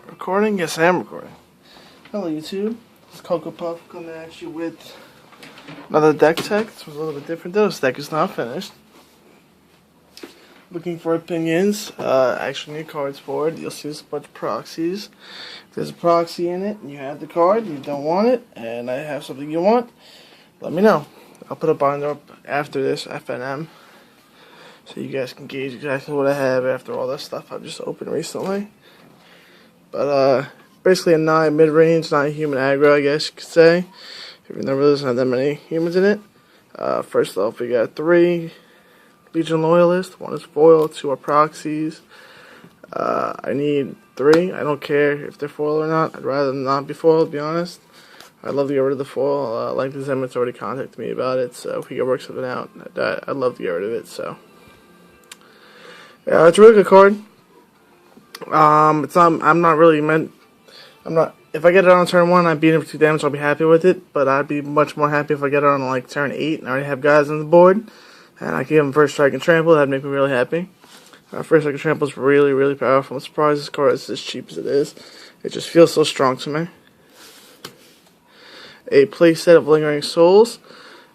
Recording? Yes, I am recording. Hello, YouTube. It's Cocoa Puff coming at you with another deck tech. This was a little bit different though. This deck is not finished. Looking for opinions. Actually need cards for it. You'll see there's a bunch of proxies. If there's a proxy in it and you have the card, you don't want it, and I have something you want, let me know. I'll put a binder up after this FNM, so you guys can gauge exactly what I have after all that stuff I've just opened recently. But basically a Naya mid-range, not a human aggro, I guess you could say. Even though there really doesn't have that many humans in it. First off, we got 3 Legion Loyalists. 1 is foil, 2 are proxies. I need 3. I don't care if they're foil or not. I'd rather them not be foil, to be honest. I'd love to get rid of the foil. Like the Zemit's already contacted me about it, so if we can work something out, I'd love to get rid of it. So yeah, it's a really good card. It's not. I'm not really meant. I'm not. If I get it on turn 1, I beat him for 2 damage. I'll be happy with it. But I'd be much more happy if I get it on like turn 8 and I already have guys on the board, and I give him first strike and trample. That'd make me really happy. First strike and trample is really, really powerful. I'm surprised this card is as cheap as it is. It just feels so strong to me. A playset of Lingering Souls.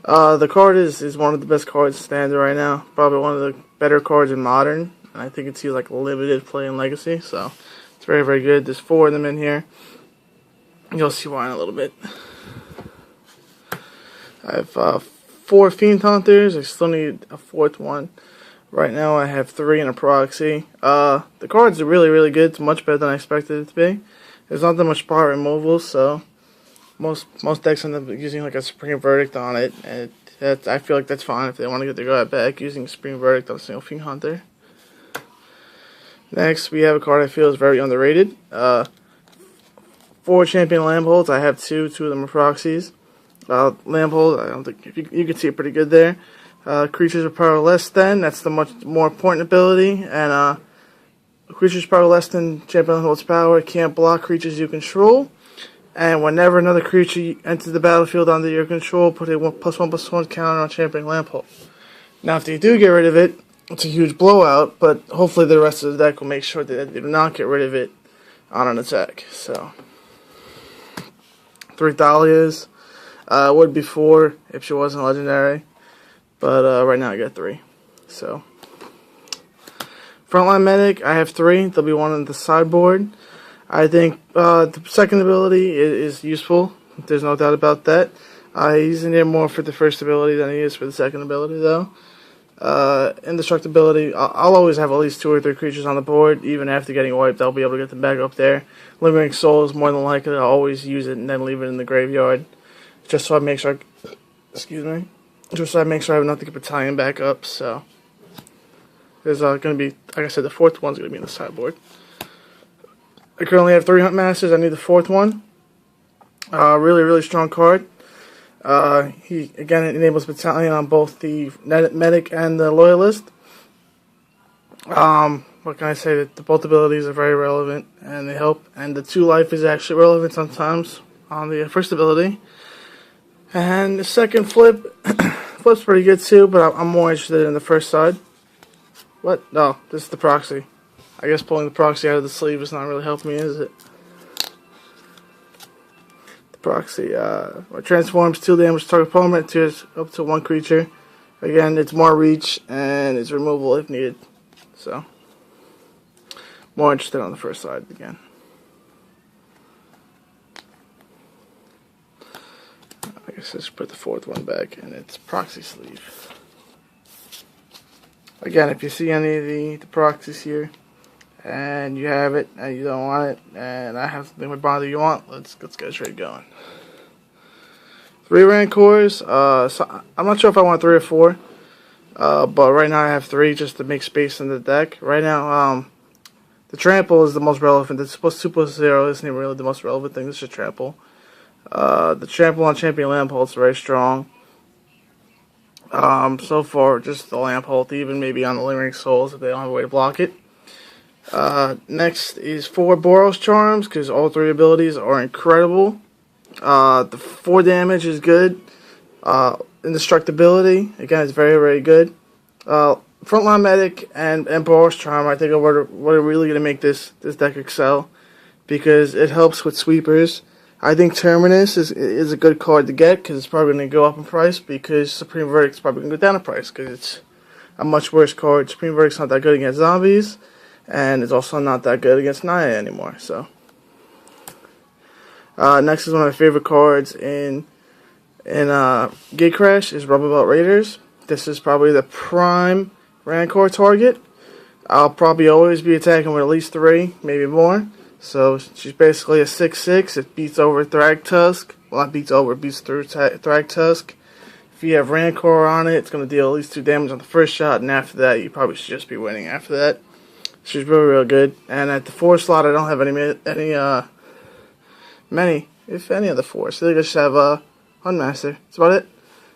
The card is one of the best cards standard right now. Probably one of the better cards in Modern. And I think it's used like limited play in Legacy. So it's very, very good. There's 4 of them in here. You'll see why in a little bit. I have 4 Fiend Hunters. I still need a 4th one. Right now I have 3 in a proxy. The cards are really, really good. It's much better than I expected it to be. There's not that much power removal, so most decks end up using like a Supreme Verdict on it, and I feel like that's fine if they want to get their guy back using Supreme Verdict on a single Fiend Hunter. Next, we have a card I feel is very underrated. 4 Champion Lampholds. I have 2. 2 of them are proxies. Lamphold, I don't think you can see it pretty good there. Creatures with power less than. That's the much more important ability. And creatures with power less than Champion Lamphold's power can't block creatures you control. And whenever another creature enters the battlefield under your control, put a +1/+1 counter on Champion Lamphold. Now, if they do get rid of it, it's a huge blowout, but hopefully the rest of the deck will make sure that they do not get rid of it on an attack. So, 3 Thalias. Would be 4 if she wasn't legendary, but right now I got 3. So, Frontline Medic, I have 3. There'll be 1 on the sideboard. I think the second ability is useful. There's no doubt about that. He's in there more for the first ability than he is for the second ability, though. Indestructibility, I'll always have at least 2 or 3 creatures on the board. Even after getting wiped, I'll be able to get them back up there. Lingering Souls, more than likely, I'll always use it and then leave it in the graveyard. Just so I make sure just so I make sure I have enough to get Battalion back up. So there's going to be, like I said, the 4th one's going to be in the sideboard. I currently have 3 Hunt Masters. I need the 4th one. Really, really strong card. He again enables Battalion on both the Medic and the Loyalist. What can I say? That both abilities are very relevant and they help. And the 2 life is actually relevant sometimes on the first ability. And the second flip's pretty good too, but I'm more interested in the first side. What? No, this is the proxy. I guess pulling the proxy out of the sleeve is not really helping me, is it? The proxy transforms 2 damage to target opponent to up to 1 creature. Again, it's more reach and it's removal if needed. So, more interested on the first side again. I guess let's put the 4th one back in its proxy sleeve. Again, if you see any of the proxies here, and you have it, and you don't want it, and I have something with bother you want, let's get straight going. 3 Rancors. So I'm not sure if I want 3 or 4, but right now I have 3 just to make space in the deck. Right now, the Trample is the most relevant. The 2+0 isn't even really the most relevant thing. It's just Trample. The Trample on Champion Lamphold is very strong. So far, just the Lamphold, even maybe on the Lingering Souls if they don't have a way to block it. Next is 4 Boros Charms, because all 3 abilities are incredible. The 4 damage is good. Indestructibility, again, is very, very good. Frontline Medic and Boros Charm, I think, are what are really going to make this deck excel, because it helps with sweepers. I think Terminus is a good card to get, because it's probably going to go up in price, because Supreme Verdict's probably going to go down in price, because it's a much worse card. Supreme Verdict's not that good against zombies, and it's also not that good against Naya anymore. So next is one of my favorite cards in Gatecrash is Rubber Belt Raiders. This is probably the prime Rancor target. I'll probably always be attacking with at least 3, maybe more. So she's basically a 6/6. It beats over Thragtusk. Well, not beats over, it beats through Thragtusk. If you have Rancor on it, it's going to deal at least 2 damage on the first shot, and after that, you probably should just be winning after that. She's real good. And at the 4 slot, I don't have many, if any of the 4. So I think I just have Hunmaster. That's about it.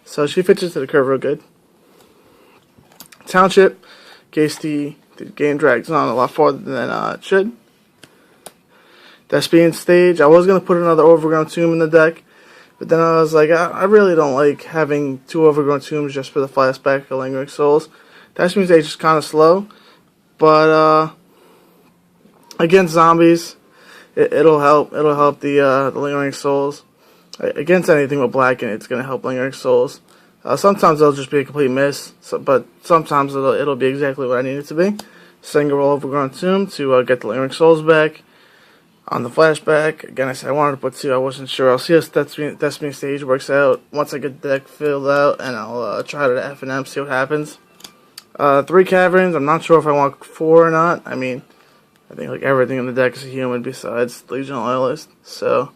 So she fits into the curve real good. Township, in case the game drags on a lot farther than it should. Thespian Stage, I was going to put another Overgrown Tomb in the deck, but then I was like, I really don't like having 2 Overgrown Tombs just for the flashback of Lingering Souls. Thespian Stage is kind of slow, but against zombies, it'll help. It'll help the Lingering Souls. Against anything with black in it, it's going to help Lingering Souls. Sometimes it'll just be a complete miss, but sometimes it'll be exactly what I need it to be. Single Overgrown Tomb to get the Lingering Souls back. On the flashback, again, I said I wanted to put 2. I wasn't sure. I'll see how Thespian Stage works out once I get the deck filled out, and I'll try to F&M, see what happens. 3 Caverns. I'm not sure if I want 4 or not. I mean, I think like everything in the deck is a human besides Legion Loyalist. So,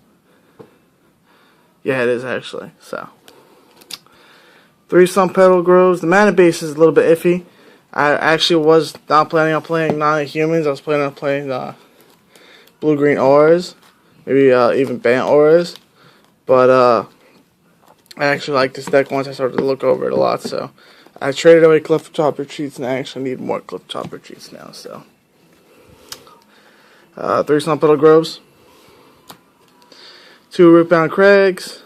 yeah, it is actually. So, 3 Sun Petal Groves. The mana base is a little bit iffy. I actually was not planning on playing non-humans. I was planning on playing blue-green auras, maybe even Bant auras, but I actually like this deck once I started to look over it a lot, so I traded away Clifftop Retreats, and I actually need more Clifftop Retreats now, so 3 Sun Petal Groves, 2 Rootbound Crags.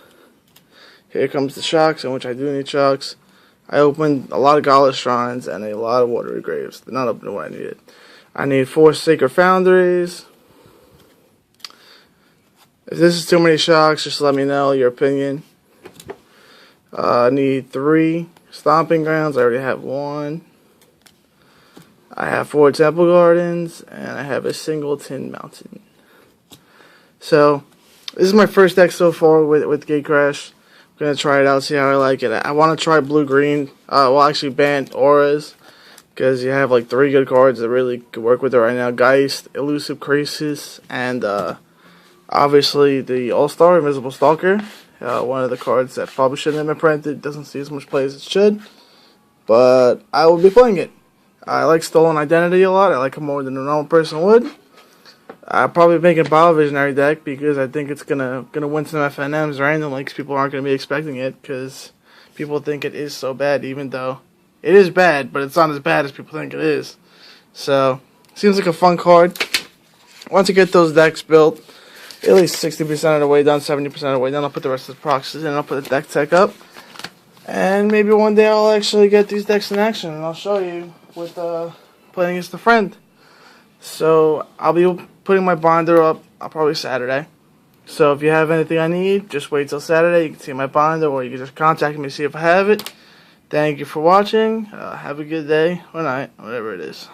Here comes the shocks, in which I do need shocks. I opened a lot of Godless Shrines and a lot of Watery Graves. They're not opening what I needed. I need 4 Sacred Foundries. If this is too many shocks, just let me know your opinion. I need 3 Stomping Grounds. I already have 1. I have 4 Temple Gardens, and I have a Singleton Mountain. So, this is my first deck so far with Gatecrash. I'm going to try it out, see how I like it. I want to try blue-green, well, actually Bant auras, because you have like 3 good cards that really could work with it right now. Geist, Elusive Crisis, and obviously the All-Star Invisible Stalker, one of the cards that probably shouldn't have been printed, doesn't see as much play as it should, but I will be playing it. I like Stolen Identity a lot. I like it more than a normal person would. I'll probably make a Bio Visionary deck because I think it's gonna win some FNMs randomly because people aren't gonna be expecting it because people think it is so bad, even though it is bad, but it's not as bad as people think it is. So, seems like a fun card. Once you get those decks built, at least 60% of the way done, 70% of the way done, I'll put the rest of the proxies in, I'll put the deck tech up, and maybe one day I'll actually get these decks in action, and I'll show you with playing against a friend. So, I'll be putting my binder up probably Saturday. So, if you have anything I need, just wait till Saturday. You can see my binder, or you can just contact me to see if I have it. Thank you for watching. Have a good day or night, whatever it is.